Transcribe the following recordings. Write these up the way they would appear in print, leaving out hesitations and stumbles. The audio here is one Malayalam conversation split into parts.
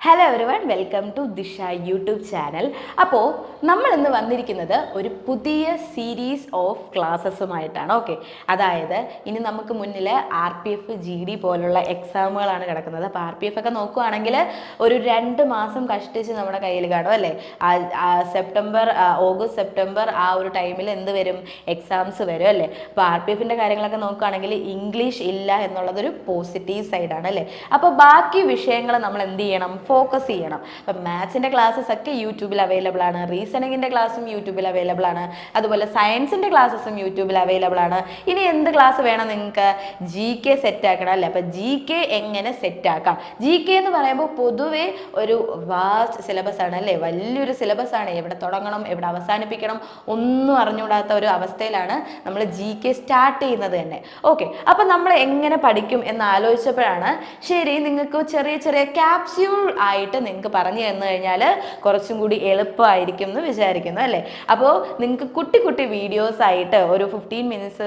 ഹലോ എവരിവൺ, വെൽക്കം ടു ദിശ യൂട്യൂബ് ചാനൽ. അപ്പോൾ നമ്മൾ ഇന്ന് വന്നിരിക്കുന്നത് ഒരു പുതിയ സീരീസ് ഓഫ് ക്ലാസ്സസുമായിട്ടാണ്. ഓക്കെ, അതായത് ഇനി നമുക്ക് മുന്നിൽ RPF GD പോലുള്ള എക്സാമുകളാണ് കിടക്കുന്നത്. അപ്പോൾ RPF ഒക്കെ നോക്കുകയാണെങ്കിൽ ഒരു 2 മാസം കഷ്ടിച്ച് നമ്മുടെ കയ്യിൽ കാണും അല്ലേ. ഓഗസ്റ്റ് സെപ്റ്റംബർ ആ ഒരു ടൈമിൽ എന്ത് വരും, എക്സാംസ് വരും അല്ലേ. അപ്പോൾ RPFൻ്റെ കാര്യങ്ങളൊക്കെ നോക്കുകയാണെങ്കിൽ ഇംഗ്ലീഷ് ഇല്ല എന്നുള്ളതൊരു പോസിറ്റീവ് സൈഡാണ് അല്ലേ. അപ്പോൾ ബാക്കി വിഷയങ്ങൾ നമ്മൾ എന്ത് ചെയ്യണം, ഫോക്കസ് ചെയ്യണം. അപ്പം മാത്സിൻ്റെ ക്ലാസ്സസ് ഒക്കെ യൂട്യൂബിൽ അവൈലബിൾ ആണ്, റീസണിങ്ങിൻ്റെ ക്ലാസ്സും യൂട്യൂബിൽ അവൈലബിൾ ആണ്, അതുപോലെ സയൻസിൻ്റെ ക്ലാസ്സസും യൂട്യൂബിൽ അവൈലബിൾ ആണ്. ഇനി എന്ത് ക്ലാസ് വേണം നിങ്ങൾക്ക്, GK സെറ്റ് ആക്കണം അല്ലേ. അപ്പം GK എങ്ങനെ സെറ്റ് ആക്കാം. GK എന്ന് പറയുമ്പോൾ പൊതുവേ ഒരു വാസ്റ്റ് സിലബസ് ആണ് അല്ലേ, വലിയൊരു സിലബസ് ആണ്. എവിടെ തുടങ്ങണം എവിടെ അവസാനിപ്പിക്കണം ഒന്നും അറിഞ്ഞുകൂടാത്ത ഒരു അവസ്ഥയിലാണ് നമ്മൾ GK സ്റ്റാർട്ട് ചെയ്യുന്നത് തന്നെ. ഓക്കെ, അപ്പം നമ്മൾ എങ്ങനെ പഠിക്കും എന്ന് ആലോചിച്ചപ്പോഴാണ് ശരി നിങ്ങൾക്ക് ചെറിയ ചെറിയ ക്യാപ്സ്യൂൾ ആയിട്ട് നിങ്ങൾക്ക് പറഞ്ഞു തന്നു കഴിഞ്ഞാൽ കുറച്ചും കൂടി എളുപ്പമായിരിക്കും എന്ന് വിചാരിക്കുന്നു അല്ലേ. അപ്പോൾ നിങ്ങൾക്ക് കുട്ടി കുട്ടി വീഡിയോസ് ആയിട്ട് ഒരു 15 മിനിറ്റ്സ്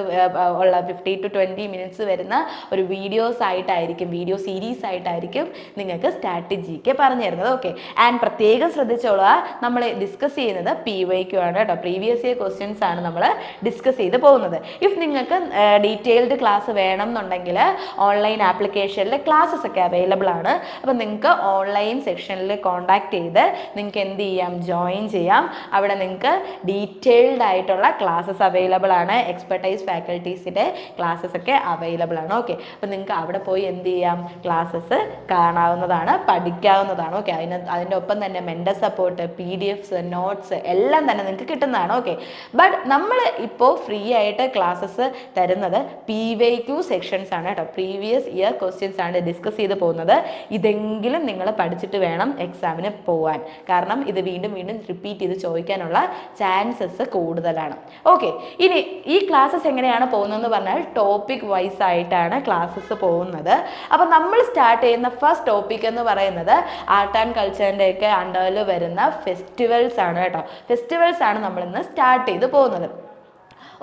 ഉള്ള 15 to 20 മിനിറ്റ്സ് വരുന്ന ഒരു വീഡിയോസ് ആയിട്ടായിരിക്കും, വീഡിയോ സീരീസ് ആയിട്ടായിരിക്കും നിങ്ങൾക്ക് സ്റ്റാറ്റിക് GK പറഞ്ഞു തരുന്നത്. ഓക്കെ, ആൻഡ് പ്രത്യേകം ശ്രദ്ധിച്ചോളുക, നമ്മൾ ഡിസ്കസ് ചെയ്യുന്നത് PYQ ആണ് കേട്ടോ. പ്രീവിയസ് ഇയർ ക്വസ്റ്റ്യൻസ് ആണ് നമ്മൾ ഡിസ്കസ് ചെയ്ത് പോകുന്നത്. ഇഫ് നിങ്ങൾക്ക് ഡീറ്റെയിൽഡ് ക്ലാസ് വേണം എന്നുണ്ടെങ്കിൽ ഓൺലൈൻ ആപ്ലിക്കേഷനിൽ ക്ലാസ്സസ് ഒക്കെ അവൈലബിൾ ആണ്. അപ്പോൾ നിങ്ങൾക്ക് ഓൺലൈൻ സെക്ഷനിൽ കോൺടാക്ട് ചെയ്ത് നിങ്ങൾക്ക് എന്ത് ചെയ്യാം, ജോയിൻ ചെയ്യാം. അവിടെ നിങ്ങൾക്ക് ഡീറ്റെയിൽഡ് ആയിട്ടുള്ള ക്ലാസ്സസ് അവൈലബിൾ ആണ്, എക്സ്പെർട്ടൈസ് ഫാക്കൽറ്റീസിൻ്റെ ക്ലാസ്സസ് ഒക്കെ അവൈലബിൾ ആണ്. ഓക്കെ, അപ്പോൾ നിങ്ങൾക്ക് അവിടെ പോയി എന്ത് ചെയ്യാം, ക്ലാസ്സസ് കാണാവുന്നതാണ്, പഠിക്കാവുന്നതാണ്. ഓക്കെ, അതിൻ്റെ ഒപ്പം തന്നെ മെൻ്റർ സപ്പോർട്ട്, PDFs, നോട്ട്സ് എല്ലാം തന്നെ നിങ്ങൾക്ക് കിട്ടുന്നതാണ്. ഓക്കെ, ബട്ട് നമ്മൾ ഇപ്പോൾ ഫ്രീ ആയിട്ട് ക്ലാസ്സസ് തരുന്നത് PYQ സെക്ഷൻസ് ആണ് കേട്ടോ. പ്രീവിയസ് ഇയർ ക്വസ്റ്റ്യൻസ് ആണ് ഡിസ്കസ് ചെയ്ത് പോകുന്നത്. ഇതെങ്കിലും നിങ്ങൾ പഠിച്ചിട്ട് വേണം എക്സാമിന് പോകാൻ, കാരണം ഇത് വീണ്ടും വീണ്ടും റിപ്പീറ്റ് ചെയ്ത് ചോദിക്കാനുള്ള ചാൻസസ് കൂടുതലാണ്. ഓക്കെ, ഇനി ഈ ക്ലാസ്സസ് എങ്ങനെയാണ് പോകുന്നതെന്ന് പറഞ്ഞാൽ ടോപ്പിക് വൈസ് ആയിട്ടാണ് ക്ലാസ്സസ് പോകുന്നത്. അപ്പം നമ്മൾ സ്റ്റാർട്ട് ചെയ്യുന്ന ഫസ്റ്റ് ടോപ്പിക് എന്ന് പറയുന്നത് ആർട്ട് ആൻഡ് കൾച്ചറിൻ്റെ ഒക്കെ അണ്ടറിൽ വരുന്ന ഫെസ്റ്റിവൽസ് ആണ് കേട്ടോ. ഫെസ്റ്റിവൽസ് ആണ് നമ്മളിന്ന് സ്റ്റാർട്ട് ചെയ്ത് പോകുന്നത്.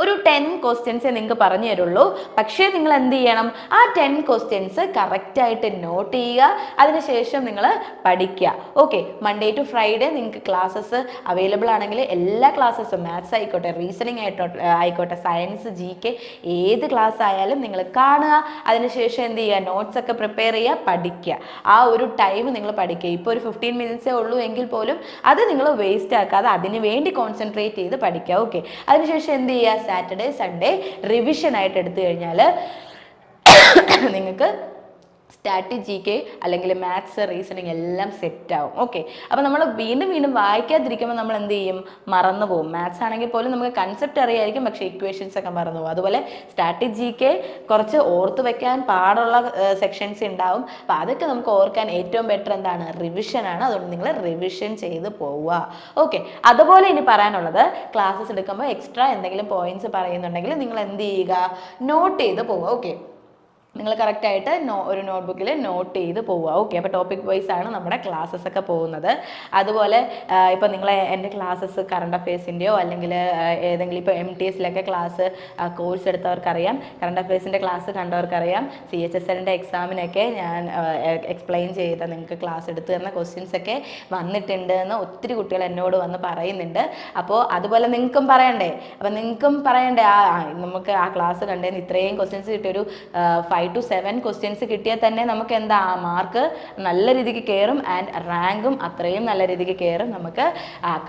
ഒരു 10 ക്വസ്റ്റ്യൻസേ നിങ്ങൾക്ക് പറഞ്ഞു തരുള്ളൂ. പക്ഷേ നിങ്ങൾ എന്ത് ചെയ്യണം, ആ 10 ക്വസ്റ്റ്യൻസ് കറക്റ്റായിട്ട് നോട്ട് ചെയ്യുക, അതിനുശേഷം നിങ്ങൾ പഠിക്കുക. ഓക്കെ, മൺഡേ ടു ഫ്രൈഡേ നിങ്ങൾക്ക് ക്ലാസ്സസ് അവൈലബിൾ ആണെങ്കിൽ എല്ലാ ക്ലാസ്സസും, മാത്സ് ആയിക്കോട്ടെ, റീസണിങ് ആയിക്കോട്ടെ, സയൻസ്, GK ഏത് ക്ലാസ് ആയാലും നിങ്ങൾ കാണുക. അതിനുശേഷം എന്ത് ചെയ്യുക, നോട്ട്സ് ഒക്കെ പ്രിപ്പയർ ചെയ്യുക, പഠിക്കുക. ആ ഒരു ടൈം നിങ്ങൾ പഠിക്കുക. ഇപ്പോൾ ഒരു 15 മിനിറ്റ്സേ ഉള്ളൂ എങ്കിൽ പോലും അത് നിങ്ങൾ വേസ്റ്റ് ആക്കാതെ അതിന് വേണ്ടി കോൺസെൻട്രേറ്റ് ചെയ്ത് പഠിക്കുക. ഓക്കെ, അതിനുശേഷം എന്ത് ചെയ്യുക, സാറ്റർഡേ സൺഡേ റിവിഷൻ ആയിട്ട് എടുത്തു കഴിഞ്ഞാൽ നിങ്ങൾക്ക് സ്റ്റാറ്റിക് GK അല്ലെങ്കിൽ മാത്സ്, റീസണിങ് എല്ലാം സെറ്റ് ആവും. ഓക്കെ, അപ്പോൾ നമ്മൾ വീണ്ടും വീണ്ടും വായിക്കാതിരിക്കുമ്പോൾ നമ്മൾ എന്ത് ചെയ്യും, മറന്നു പോകും. മാത്സ് ആണെങ്കിൽ പോലും നമുക്ക് കൺസെപ്റ്റ് അറിയായിരിക്കും, പക്ഷേ ഇക്വേഷൻസ് ഒക്കെ മറന്നു പോകും. അതുപോലെ സ്റ്റാറ്റിക് GK കുറച്ച് ഓർത്ത് വെക്കാൻ പാടുള്ള സെക്ഷൻസ് ഉണ്ടാവും. അപ്പോൾ അതൊക്കെ നമുക്ക് ഓർക്കാൻ ഏറ്റവും ബെറ്റർ എന്താണ്, റിവിഷനാണ്. അതുകൊണ്ട് നിങ്ങൾ റിവിഷൻ ചെയ്ത് പോവുക. ഓക്കെ, അതുപോലെ ഇനി പറയാനുള്ളത്, ക്ലാസ്സസ് എടുക്കുമ്പോൾ എക്സ്ട്രാ എന്തെങ്കിലും പോയിന്റ്സ് പറയുന്നുണ്ടെങ്കിൽ നിങ്ങൾ എന്ത് ചെയ്യുക, നോട്ട് ചെയ്ത് പോവുക. ഓക്കെ, നിങ്ങൾ കറക്റ്റായിട്ട് ഒരു നോട്ട്ബുക്കിൽ നോട്ട് ചെയ്ത് പോവുക. ഓക്കെ, അപ്പോൾ ടോപ്പിക് വൈസ് ആണ് നമ്മുടെ ക്ലാസ്സസ് ഒക്കെ പോകുന്നത്. അതുപോലെ ഇപ്പോൾ നിങ്ങൾ എൻ്റെ ക്ലാസ്സസ് കറണ്ട് അഫയേഴ്സിൻ്റെയോ അല്ലെങ്കിൽ ഏതെങ്കിലും ഇപ്പോൾ MTSലൊക്കെ ക്ലാസ് കോഴ്സ് എടുത്തവർക്കറിയാം, കറണ്ട് അഫയേഴ്സിൻ്റെ ക്ലാസ് കണ്ടവർക്കറിയാം, CHSLൻ്റെ എക്സാമിനൊക്കെ ഞാൻ എക്സ്പ്ലെയിൻ ചെയ്ത നിങ്ങൾക്ക് ക്ലാസ് എടുത്തു തന്ന ക്വസ്റ്റ്യൻസ് ഒക്കെ വന്നിട്ടുണ്ട് എന്ന് ഒത്തിരി കുട്ടികൾ എന്നോട് വന്ന് പറയുന്നുണ്ട്. അപ്പോൾ അതുപോലെ നിങ്ങൾക്കും പറയണ്ടേ, അപ്പോൾ നിങ്ങൾക്കും പറയണ്ടേ, നമുക്ക് ആ ക്ലാസ് കണ്ടേന്ന് ഇത്രയും ക്വസ്റ്റ്യൻസ് കിട്ടിയൊരു 5 to 7 ക്വസ്റ്റ്യൻസ് കിട്ടിയാൽ തന്നെ നമുക്ക് എന്താ, മാർക്ക് നല്ല രീതിക്ക് കയറും, ആൻഡ് റാങ്കും അത്രയും നല്ല രീതിക്ക് കയറും. നമുക്ക്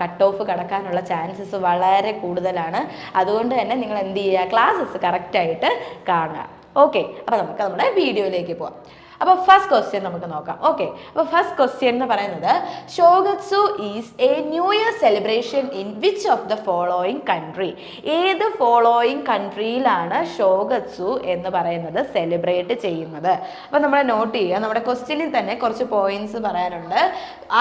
കട്ട് ഓഫ് കടക്കാനുള്ള ചാൻസസ് വളരെ കൂടുതലാണ്. അതുകൊണ്ട് തന്നെ നിങ്ങൾ എന്ത് ചെയ്യുക, ക്ലാസ്സസ് കറക്റ്റായിട്ട് കാണുക. ഓക്കെ, അപ്പോൾ നമുക്ക് നമ്മുടെ വീഡിയോയിലേക്ക് പോവാം. അപ്പോൾ ഫസ്റ്റ് ക്വസ്റ്റ്യൻ നമുക്ക് നോക്കാം. ഓക്കെ, അപ്പോൾ ഫസ്റ്റ് ക്വസ്റ്റ്യൻ എന്ന് പറയുന്നത്, Shogatsu is a new year celebration in which of the following country. ഏത് ഫോളോയിങ് കൺട്രിയിലാണ് ഷോഗത്സു എന്ന് പറയുന്നത് സെലിബ്രേറ്റ് ചെയ്യുന്നത്? അപ്പോൾ നമ്മൾ നോട്ട് ചെയ്യുക. നമ്മുടെ ക്വസ്റ്റ്യനിൽ തന്നെ കുറച്ച് പോയിന്റ്സ് പറയാനുണ്ട്.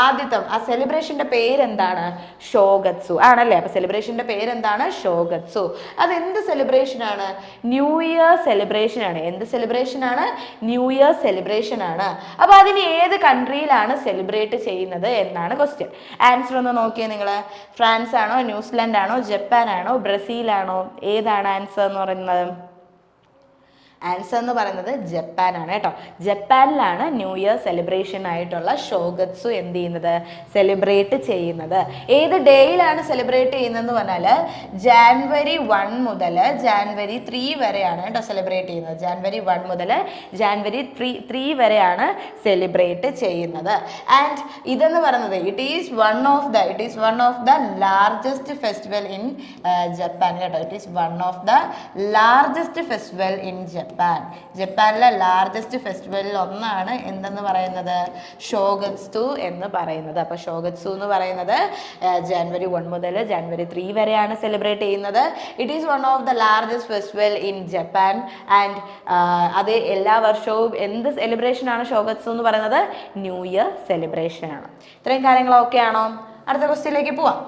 ആദ്യത്തെ ആ സെലിബ്രേഷൻ്റെ പേരെന്താണ്, ഷോഗത്സു ആണല്ലേ. അപ്പോൾ സെലിബ്രേഷൻ്റെ പേരെന്താണ്, ഷോഗത്സു. അതെന്ത് സെലിബ്രേഷനാണ്, ന്യൂ ഇയർ സെലിബ്രേഷനാണ്. എന്ത് സെലിബ്രേഷനാണ്, ന്യൂ ഇയർ സെലിബ്രേഷൻ ആണ്. അപ്പോൾ അതിന് ഏത് കൺട്രിയിലാണ് സെലിബ്രേറ്റ് ചെയ്യുന്നത് എന്നാണ് ക്വസ്റ്റ്യൻ. ആൻസർ ഒന്ന് നോക്കിയേ നിങ്ങൾ. ഫ്രാൻസ് ആണോ, ന്യൂസിലാൻഡ് ആണോ, ജപ്പാൻ ആണോ, ബ്രസീൽ ആണോ? ഏതാണ് ആൻസർ എന്ന് പറയുന്നത്? ആൻസർ എന്ന് പറയുന്നത് ജപ്പാനാണ് കേട്ടോ. ജപ്പാനിലാണ് ന്യൂ ഇയർ സെലിബ്രേഷൻ ആയിട്ടുള്ള ഷോഗത്സു എന്ത് ചെയ്യുന്നത്, സെലിബ്രേറ്റ് ചെയ്യുന്നത്. ഏത് ഡേയിലാണ് സെലിബ്രേറ്റ് ചെയ്യുന്നതെന്ന് പറഞ്ഞാൽ ജാനുവരി 1 മുതൽ ജാനുവരി 3 വരെയാണ് കേട്ടോ സെലിബ്രേറ്റ് ചെയ്യുന്നത്. ജാനുവരി 1 മുതൽ ജാനുവരി 3 വരെയാണ് സെലിബ്രേറ്റ് ചെയ്യുന്നത്. ആൻഡ് ഇതെന്ന് പറയുന്നത് it is one of the largest festival in Japan കേട്ടോ. It is one of the largest festival in ജപ്പാനിലെ ലാർജസ്റ്റ് ഫെസ്റ്റിവലിൽ ഒന്നാണ് എന്തെന്ന് പറയുന്നത്, ഷോഗത്സു എന്ന് പറയുന്നത്. അപ്പോൾ ഷോഗത്സു എന്ന് പറയുന്നത് ജാനുവരി 1 മുതൽ ജാനുവരി 3 വരെയാണ് സെലിബ്രേറ്റ് ചെയ്യുന്നത്. It is one of the largest festival in Japan. And അത് എല്ലാ വർഷവും എന്ത് സെലിബ്രേഷൻ ആണ് ഷോഗത്സു എന്ന് പറയുന്നത്, ന്യൂ ഇയർ സെലിബ്രേഷൻ ആണ്. ഇത്രയും കാര്യങ്ങൾ ഓക്കെ ആണോ? അടുത്ത ക്വസ്റ്റ്യനിലേക്ക് പോവാം.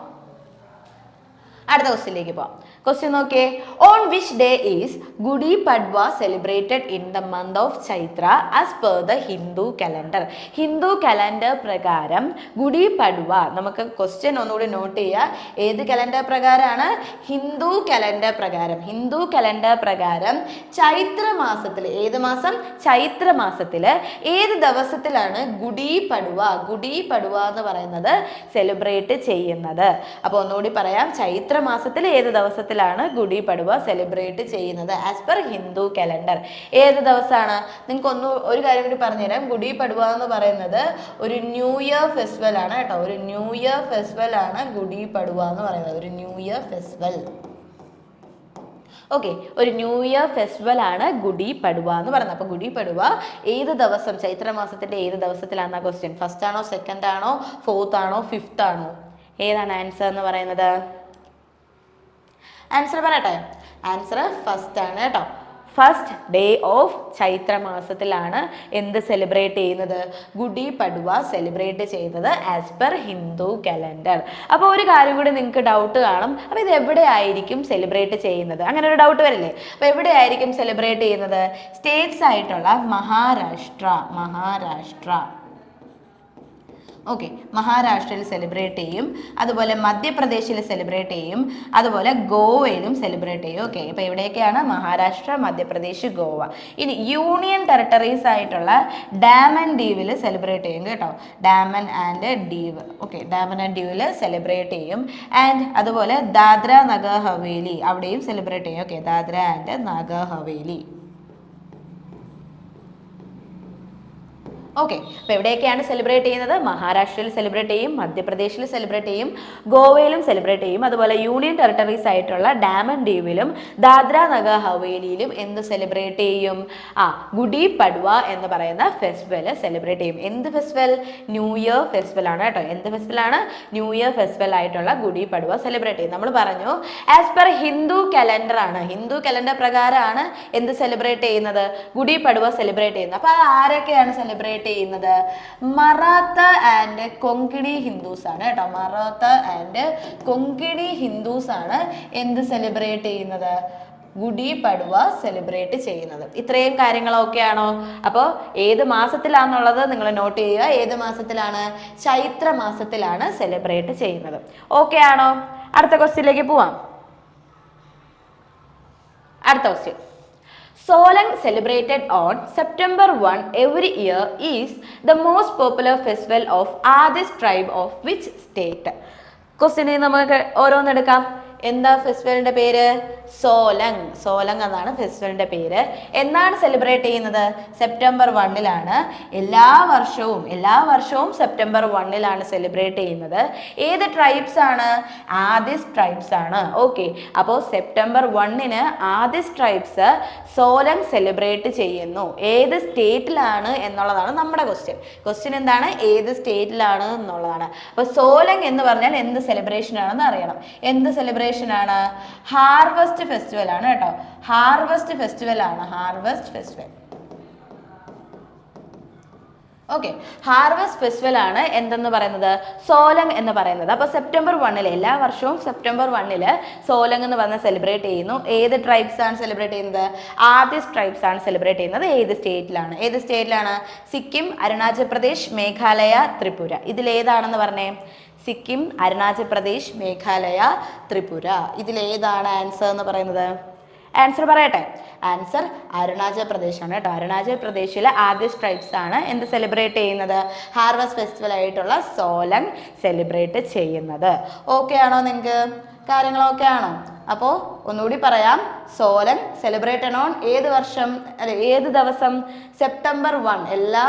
ക്വസ്റ്റ്യൻ നോക്കിയേ. On which day is Gudi Padwa celebrated in the month of Chaitra as per the Hindu calendar? Hindu calendar പ്രകാരം ഗുഡി പഡ്വ, നമുക്ക് ക്വസ്റ്റ്യൻ ഒന്നുകൂടി നോട്ട് ചെയ്യുക. ഏത് കലണ്ടർ പ്രകാരമാണ്? ഹിന്ദു കലണ്ടർ പ്രകാരം. ഹിന്ദു കലണ്ടർ പ്രകാരം ചൈത്ര മാസത്തിൽ, ഏത് മാസം? ചൈത്ര മാസത്തിൽ ഏത് ദിവസത്തിലാണ് ഗുഡി പഡ്വ എന്ന് പറയുന്നത് സെലിബ്രേറ്റ് ചെയ്യുന്നത്? അപ്പോൾ ഒന്നുകൂടി പറയാം. ചൈത്ര മാസത്തിൽ ഏത് ദിവസത്തിലാണ് ഗുഡി പഡ്വ സെലിബ്രേറ്റ് ചെയ്യുന്നത് ആസ് പെർ ഹിന്ദു കലണ്ടർ? ഏത് ദിവസമാണ്? നിങ്ങൾക്ക് ഒരു കാര്യം കൂടി പറഞ്ഞുതരാം. ഗുഡി പഡ്വ എന്ന് പറയുന്നത് ഒരു ന്യൂ ഇയർ ഫെസ്റ്റിവൽ ആണ് കേട്ടോ. ഒരു ന്യൂ ഇയർ ഫെസ്റ്റിവൽ ആണ് ഗുഡി പഡ്വ എന്ന് പറയുന്നത്. ഒരു ന്യൂ ഇയർ ഫെസ്റ്റിവൽ. ഓക്കെ, ഒരു ന്യൂ ഇയർ ഫെസ്റ്റിവൽ ആണ് ഗുഡി പഡ്വ എന്ന് പറയുന്നത്. അപ്പോൾ ഗുഡി പഡ്വ ഏത് ദിവസം, ചൈത്ര മാസത്തിന്റെ ഏത് ദിവസത്തിലാണെന്ന ക്വസ്റ്റ്യൻ. ഫസ്റ്റ് ആണോ, സെക്കൻഡ് ആണോ, ഫോർത്ത് ആണോ, ഫിഫ്ത്ത് ആണോ? ഏതാണ് ആൻസർ എന്ന് പറയുന്നത്? ആൻസർ പറയട്ടെ. ആൻസർ ഫസ്റ്റ് ആണ് കേട്ടോ. ഫസ്റ്റ് ഡേ ഓഫ് ചൈത്ര മാസത്തിലാണ് എന്ത് സെലിബ്രേറ്റ് ചെയ്യുന്നത്, ഗുഡി പഡ്വ സെലിബ്രേറ്റ് ചെയ്യുന്നത് ആസ് പെർ ഹിന്ദു കലണ്ടർ. അപ്പോൾ ഒരു കാര്യം കൂടി നിങ്ങൾക്ക് ഡൗട്ട് കാണും, അപ്പോൾ ഇത് എവിടെ ആയിരിക്കും സെലിബ്രേറ്റ് ചെയ്യുന്നത്? അങ്ങനെ ഒരു ഡൗട്ട് വരില്ലേ? അപ്പോൾ എവിടെ ആയിരിക്കും സെലിബ്രേറ്റ് ചെയ്യുന്നത്? സ്റ്റേറ്റ്സ് ആയിട്ടുള്ള മഹാരാഷ്ട്ര, ഓക്കെ, മഹാരാഷ്ട്രയിൽ സെലിബ്രേറ്റ് ചെയ്യും, അതുപോലെ മധ്യപ്രദേശിൽ സെലിബ്രേറ്റ് ചെയ്യും, അതുപോലെ ഗോവയിലും സെലിബ്രേറ്റ് ചെയ്യും. ഓക്കെ, ഇപ്പോൾ ഇവിടെയൊക്കെയാണ് മഹാരാഷ്ട്ര, മധ്യപ്രദേശ്, ഗോവ. ഇനി യൂണിയൻ ടെറിട്ടറീസ് ആയിട്ടുള്ള ഡാമൻ ഡീവിൽ സെലിബ്രേറ്റ് ചെയ്യും കേട്ടോ. Daman and Diu, okay, Daman and ഡീവിൽ സെലിബ്രേറ്റ് ചെയ്യും. ആൻഡ് അതുപോലെ ദാദ്ര നഗർ ഹവേലി അവിടെയും സെലിബ്രേറ്റ് ചെയ്യും. Okay, Dadra and Nagar Haveli. Okay, അപ്പോൾ എവിടെയൊക്കെയാണ് സെലിബ്രേറ്റ് ചെയ്യുന്നത്? മഹാരാഷ്ട്രയിൽ സെലിബ്രേറ്റ് ചെയ്യും, മധ്യപ്രദേശിൽ സെലിബ്രേറ്റ് ചെയ്യും, ഗോവയിലും സെലിബ്രേറ്റ് ചെയ്യും, അതുപോലെ യൂണിയൻ ടെറിട്ടറീസ് ആയിട്ടുള്ള ഡാമൻ ഡീവിലും ദാദ്ര നഗർ ഹവേലിയിലും എന്ത് സെലിബ്രേറ്റ് ചെയ്യും? ഗുഡി പഡ്വ എന്ന് പറയുന്ന ഫെസ്റ്റിവൽ സെലിബ്രേറ്റ് ചെയ്യും. എന്ത് ഫെസ്റ്റിവൽ? ന്യൂ ഇയർ ഫെസ്റ്റിവൽ ആണ് കേട്ടോ. എന്ത് ഫെസ്റ്റിവലാണ്? ന്യൂ ഇയർ ഫെസ്റ്റിവൽ ആയിട്ടുള്ള ഗുഡി പഡ്വ സെലിബ്രേറ്റ് ചെയ്യും. നമ്മൾ പറഞ്ഞു ആസ് പെർ ഹിന്ദു കലണ്ടർ ആണ്. ഹിന്ദു കലണ്ടർ പ്രകാരമാണ് എന്ത് സെലിബ്രേറ്റ് ചെയ്യുന്നത്? ഗുഡി പഡ്വ സെലിബ്രേറ്റ് ചെയ്യുന്നത്. അപ്പോൾ അത് ആരൊക്കെയാണ് സെലിബ്രേറ്റ് ചെയ്യുന്നത്? മറാത്ത ആൻഡ് കൊങ്കിണി ഹിന്ദുസ് ആണ് കേട്ടോ. മറാത്ത ആൻഡ് കൊങ്കിണി ഹിന്ദുസ് ആണ് എന്ത് സെലിബ്രേറ്റ് ചെയ്യുന്നത്? ഗുഡി പഡ്വ സെലിബ്രേറ്റ് ചെയ്യുന്നത്. ഇത്രയും കാര്യങ്ങളൊക്കെ ആണോ? അപ്പോൾ ഏത് മാസത്തിലാണെന്നുള്ളത് നിങ്ങൾ നോട്ട് ചെയ്യുക. ഏത് മാസത്തിലാണ്? ചൈത്ര മാസത്തിലാണ് സെലിബ്രേറ്റ് ചെയ്യുന്നത്. ഓക്കെ ആണോ? അടുത്ത ക്വസ്റ്റ്യനിലേക്ക് പോവാം. അടുത്ത question. Solang celebrated on September 1 every year is the most popular festival of Adis tribe of which state? ക്വസ്റ്റ്യനെ നമുക്ക് ഓരോന്നെടുക്കാം. എന്താ ഫെസ്റ്റിവലിന്റെ പേര്? സോലങ് എന്നാണ് ഫെസ്റ്റിവലിന്റെ പേര്. എന്നാണ് സെലിബ്രേറ്റ് ചെയ്യുന്നത്? സെപ്റ്റംബർ 1 എല്ലാ വർഷവും സെപ്റ്റംബർ 1 സെലിബ്രേറ്റ് ചെയ്യുന്നത്. ഏത് ട്രൈബ്സ് ആണ്? ആദിസ് ട്രൈബ്സ് ആണ്. ഓക്കെ, അപ്പോൾ സെപ്റ്റംബർ 1 ആദിസ് ട്രൈബ്സ് സോലങ് സെലിബ്രേറ്റ് ചെയ്യുന്നു. ഏത് സ്റ്റേറ്റിലാണ് എന്നുള്ളതാണ് നമ്മുടെ ക്വസ്റ്റ്യൻ എന്താണ്? ഏത് സ്റ്റേറ്റിലാണ് എന്നുള്ളതാണ്. അപ്പോൾ സോലങ് എന്ന് പറഞ്ഞാൽ എന്ത് സെലിബ്രേഷൻ ആണെന്ന് അറിയണം. എന്ത് സെലിബ്രേഷൻ ആണ്? ഹാർവസ്റ്റ് ഫെസ്റ്റിവൽ ആണ് കേട്ടോ. ഹാർവസ്റ്റ് ഫെസ്റ്റിവൽ ആണ്. ഓക്കെ, ഹാർവസ്റ്റ് ഫെസ്റ്റിവൽ ആണ് എന്തെന്ന് പറയുന്നത്? സോലങ് എന്ന് പറയുന്നത്. അപ്പോൾ സെപ്റ്റംബർ 1 എല്ലാ വർഷവും സെപ്റ്റംബർ 1 സോലങ് എന്ന് പറഞ്ഞ് സെലിബ്രേറ്റ് ചെയ്യുന്നു. ഏത് ട്രൈബ്സ് ആണ് സെലിബ്രേറ്റ് ചെയ്യുന്നത്? ആദിസ് ട്രൈബ്സ് ആണ് സെലിബ്രേറ്റ് ചെയ്യുന്നത്. ഏത് സ്റ്റേറ്റിലാണ്? സിക്കിം, അരുണാചൽ പ്രദേശ്, മേഘാലയ, ത്രിപുര. ഇതിലേതാണെന്ന് പറഞ്ഞേ? സിക്കിം, അരുണാചൽ പ്രദേശ്, മേഘാലയ, ത്രിപുര. ഇതിലേതാണ് ആൻസർ എന്ന് പറയുന്നത്? ആൻസർ പറയട്ടെ. ആൻസർ അരുണാചൽ പ്രദേശാണ് കേട്ടോ. അരുണാചൽ പ്രദേശിലെ ആദിസ് ട്രൈബ്സ് ആണ് എന്ത് സെലിബ്രേറ്റ് ചെയ്യുന്നത്? ഹാർവസ്റ്റ് ഫെസ്റ്റിവൽ ആയിട്ടുള്ള സോലങ് സെലിബ്രേറ്റ് ചെയ്യുന്നത്. ഓക്കെ ആണോ നിങ്ങൾക്ക്? കാര്യങ്ങളൊക്കെ ആണോ? അപ്പോൾ ഒന്നുകൂടി പറയാം, സോലങ് സെലിബ്രേറ്റഡ് ഓൺ ഏത് വർഷം, അല്ലെ ഏത് ദിവസം? സെപ്റ്റംബർ 1. എല്ലാ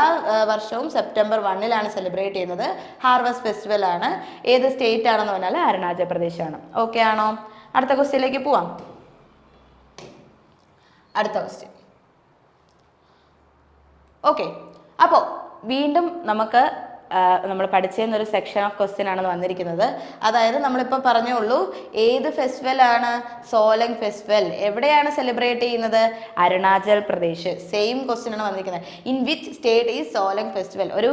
വർഷവും സെപ്റ്റംബർ 1 സെലിബ്രേറ്റ് ചെയ്യുന്നത്. ഹാർവസ്റ്റ് ഫെസ്റ്റിവൽ ആണ്. ഏത് സ്റ്റേറ്റ് ആണെന്ന് പറഞ്ഞാൽ അരുണാചൽ പ്രദേശാണ്. ഓക്കെ ആണോ? അടുത്ത ക്വസ്റ്റ്യനിലേക്ക് പോവാം. അടുത്ത ക്വസ്റ്റ്യൻ. ഓക്കെ, അപ്പോൾ വീണ്ടും നമുക്ക് നമ്മൾ പഠിച്ചെന്നൊരു സെക്ഷൻ ഓഫ് ക്വസ്റ്റ്യൻ ആണ് വന്നിരിക്കുന്നത്. അതായത് നമ്മളിപ്പോൾ പറഞ്ഞുള്ളൂ ഏത് ഫെസ്റ്റിവൽ ആണ്? സോലങ് ഫെസ്റ്റിവൽ. എവിടെയാണ് സെലിബ്രേറ്റ് ചെയ്യുന്നത്? അരുണാചൽ പ്രദേശ്. സെയിം ക്വസ്റ്റ്യൻ ആണ് വന്നിരിക്കുന്നത്. In which state is Solung festival? ഒരു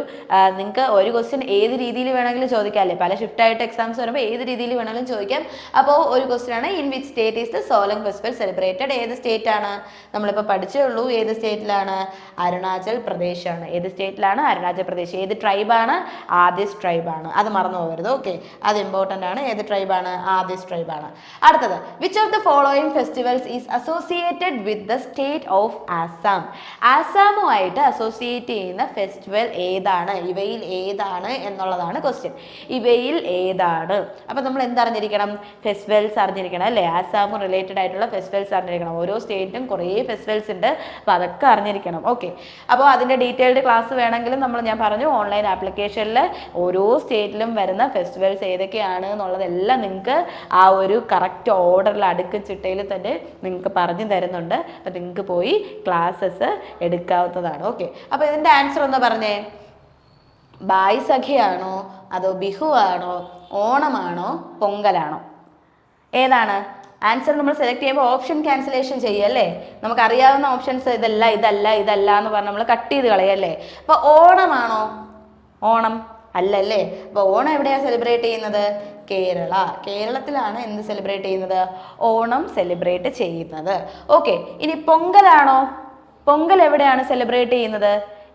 നിങ്ങൾക്ക് ഒരു ക്വസ്റ്റ്യൻ ഏത് രീതിയിൽ വേണമെങ്കിലും ചോദിക്കാം അല്ലേ? പല ഷിഫ്റ്റായിട്ട് എക്സാംസ് വരുമ്പോൾ ഏത് രീതിയിൽ വേണമെങ്കിലും ചോദിക്കാം. അപ്പോൾ ഒരു ക്വസ്റ്റ്യൻ ആണ് in which state is the Solung festival celebrated? ഏത് സ്റ്റേറ്റ് ആണ്? നമ്മളിപ്പോൾ പഠിച്ചേ ഉള്ളൂ ഏത് സ്റ്റേറ്റിലാണ്? അരുണാചൽ പ്രദേശ് ആണ്. ഏത് സ്റ്റേറ്റിലാണ്? അരുണാചൽ പ്രദേശ്. ഏത് ട്രൈബാണ്? ആദിസ് ട്രൈബാണ്. അത് മറന്നു പോകരുത്. ഓക്കെ, അത് ഇമ്പോർട്ടൻ്റ് ആണ്. ഏത് ട്രൈബാണ്? ആദിസ് ട്രൈബാണ്. അടുത്തത്, which of the following festivals is associated with the state of Assam? ആസാമുമായിട്ട് അസോസിയേറ്റ് ചെയ്യുന്ന ഫെസ്റ്റിവൽ ഏതാണ്? ഇവയിൽ ഏതാണ് എന്നുള്ളതാണ് ക്വസ്റ്റ്യൻ. ഇവയിൽ ഏതാണ്? അപ്പം നമ്മൾ എന്തറിഞ്ഞിരിക്കണം? ഫെസ്റ്റിവൽസ് അറിഞ്ഞിരിക്കണം അല്ലേ? ആസാമും റിലേറ്റഡ് ആയിട്ടുള്ള ഫെസ്റ്റിവൽസ് അറിഞ്ഞിരിക്കണം. ഓരോ സ്റ്റേറ്റിനും കുറേ ഫെസ്റ്റിവൽസ് ഉണ്ട്, അപ്പോൾ അതൊക്കെ അറിഞ്ഞിരിക്കണം. ഓക്കെ, അപ്പോൾ അതിൻ്റെ ഡീറ്റെയിൽഡ് ക്ലാസ് വേണമെങ്കിലും ഞാൻ പറഞ്ഞു ഓൺലൈൻ ആപ്ലിക്കേഷനിൽ ഓരോ സ്റ്റേറ്റിലും വരുന്ന ഫെസ്റ്റിവൽസ് ഏതൊക്കെയാണ് എന്നുള്ളതെല്ലാം നിങ്ങൾക്ക് ആ ഒരു കറക്റ്റ് ഓർഡറിൽ അടുക്ക് ചിട്ടയിൽ തന്നെ നിങ്ങൾക്ക് പറഞ്ഞു തരുന്നുണ്ട്. അപ്പോൾ നിങ്ങൾക്ക് പോയി ക്ലാസ്സസ് എടുക്കാവുന്നതാണ്. ഓക്കെ, അപ്പോൾ ഇതിൻ്റെ ആൻസർ ഒന്ന് പറഞ്ഞേ. ബായ്സഖിയാണോ, അതോ ബിഹു ആണോ, ഓണമാണോ, പൊങ്കലാണോ? ഏതാണ് ആൻസർ? നമ്മൾ സെലക്ട് ചെയ്യുമ്പോൾ ഓപ്ഷൻ ക്യാൻസലേഷൻ ചെയ്യല്ലേ? നമുക്കറിയാവുന്ന ഓപ്ഷൻസ് ഇതല്ല ഇതല്ല ഇതല്ല എന്ന് പറഞ്ഞ് നമ്മൾ കട്ട് ചെയ്ത് കളയല്ലേ? അപ്പോൾ ഓണമാണോ? ഓണം അല്ലല്ലേ? അപ്പോൾ ഓണം എവിടെയാണ് സെലിബ്രേറ്റ് ചെയ്യുന്നത്? കേരള. കേരളത്തിലാണ് എന്ത് സെലിബ്രേറ്റ് ചെയ്യുന്നത്? ഓണം സെലിബ്രേറ്റ് ചെയ്യുന്നത്. ഓക്കെ, ഇനി പൊങ്കലാണോ? പൊങ്കൽ എവിടെയാണ് സെലിബ്രേറ്റ് ചെയ്യുന്നത്?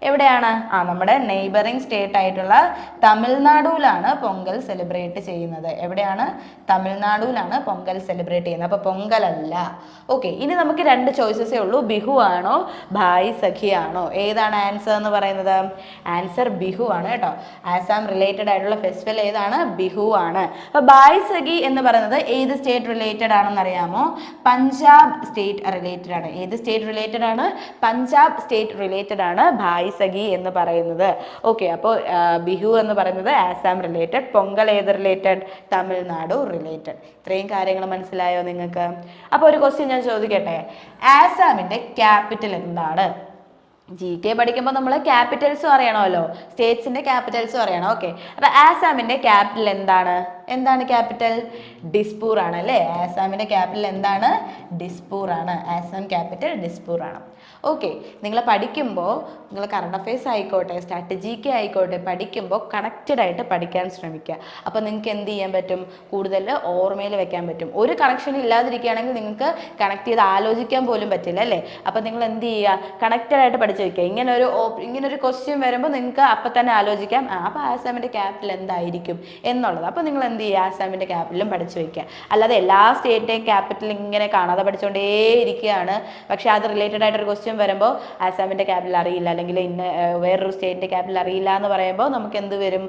എവിടെയാണ്? നമ്മുടെ നെയ്ബറിങ് സ്റ്റേറ്റ് ആയിട്ടുള്ള തമിഴ്നാടുവിലാണ് പൊങ്കൽ സെലിബ്രേറ്റ് ചെയ്യുന്നത്. എവിടെയാണ്? തമിഴ്നാടുവിലാണ് പൊങ്കൽ സെലിബ്രേറ്റ് ചെയ്യുന്നത്. അപ്പോൾ പൊങ്കലല്ല. ഓക്കെ, ഇനി നമുക്ക് രണ്ട് ചോയ്സസേ ഉള്ളൂ. ബിഹു ആണോ ഭായ് സഖി ആണോ? ഏതാണ് ആൻസർ എന്ന് പറയുന്നത്? ആൻസർ ബിഹു ആണ് കേട്ടോ. ആസാം റിലേറ്റഡ് ആയിട്ടുള്ള ഫെസ്റ്റിവൽ ഏതാണ്? ബിഹു ആണ്. അപ്പോൾ ഭായ് സഖി എന്ന് പറയുന്നത് ഏത് സ്റ്റേറ്റ് റിലേറ്റഡ് ആണെന്ന് അറിയാമോ? പഞ്ചാബ് സ്റ്റേറ്റ് റിലേറ്റഡ് ആണ്. ഏത് സ്റ്റേറ്റ് റിലേറ്റഡ് ആണ്? പഞ്ചാബ് സ്റ്റേറ്റ് റിലേറ്റഡ് ആണ് ഭായ് സഖി എന്ന് പറയുന്നത്. ഓക്കെ, അപ്പോൾ ബിഹു എന്ന് പറയുന്നത് ആസാം റിലേറ്റഡ്, പൊങ്കൽ ഏത് റിലേറ്റഡ്? തമിഴ്നാടു റിലേറ്റഡ്. ഇത്രയും കാര്യങ്ങൾ മനസ്സിലായോ നിങ്ങൾക്ക്? അപ്പോൾ ഒരു ക്വസ്റ്റ്യൻ ഞാൻ ചോദിക്കട്ടെ, ആസാമിൻ്റെ ക്യാപിറ്റൽ എന്താണ്? GK പഠിക്കുമ്പോൾ നമ്മൾ ക്യാപിറ്റൽസും അറിയണമല്ലോ, സ്റ്റേറ്റ്സിൻ്റെ ക്യാപിറ്റൽസും അറിയണം. ഓക്കെ, അപ്പോൾ ആസാമിൻ്റെ ക്യാപിറ്റൽ എന്താണ്? എന്താണ് ക്യാപിറ്റൽ? ഡിസ്പൂർ ആണ് അല്ലേ? ആസാമിൻ്റെ ക്യാപിറ്റൽ എന്താണ്? ഡിസ്പൂർ ആണ്. ആസാം ക്യാപിറ്റൽ ഡിസ്പൂർ ആണ്. ഓക്കെ, നിങ്ങൾ പഠിക്കുമ്പോൾ നിങ്ങൾ കറണ്ട് അഫയേഴ്സ് ആയിക്കോട്ടെ സ്ട്രാറ്റജിക്ക് ആയിക്കോട്ടെ പഠിക്കുമ്പോൾ കണക്റ്റഡ് ആയിട്ട് പഠിക്കാൻ ശ്രമിക്കുക. അപ്പോൾ നിങ്ങൾക്ക് എന്ത് ചെയ്യാൻ പറ്റും? കൂടുതൽ ഓർമ്മയിൽ വെക്കാൻ പറ്റും. ഒരു കണക്ഷൻ ഇല്ലാതിരിക്കുകയാണെങ്കിൽ നിങ്ങൾക്ക് കണക്ട് ചെയ്ത് ആലോചിക്കാൻ പോലും പറ്റില്ല അല്ലേ? അപ്പോൾ നിങ്ങൾ എന്ത് ചെയ്യുക? കണക്റ്റഡ് ആയിട്ട് പഠിച്ചു വയ്ക്കുക. ഇങ്ങനൊരു ക്വസ്റ്റ്യൻ വരുമ്പോൾ നിങ്ങൾക്ക് അപ്പം തന്നെ ആലോചിക്കാം, അപ്പോൾ ആസാമിൻ്റെ ക്യാപിറ്റൽ എന്തായിരിക്കും എന്നുള്ളത്. അപ്പോൾ നിങ്ങൾ എന്ത് ചെയ്യുക? ആസാമിൻ്റെ ക്യാപിറ്റലും പഠിച്ചു വയ്ക്കുക. അല്ലാതെ എല്ലാ സ്റ്റേറ്റിൻ്റെയും ക്യാപിറ്റൽ ഇങ്ങനെ കാണാതെ പഠിച്ചുകൊണ്ടേ ഇരിക്കുകയാണ്, പക്ഷേ അത് റിലേറ്റഡ് ആയിട്ടൊരു ക്വസ്റ്റ്യൻ വരുമ്പോൾ ആസാമിൻ്റെ ക്യാപിറ്റൽ അറിയില്ല, അല്ലെങ്കിൽ വേറൊരു സ്റ്റേറ്റിൻ്റെ ക്യാപിറ്റൽ അറിയില്ല എന്ന് പറയുമ്പോൾ നമുക്ക് എന്ത് വരും?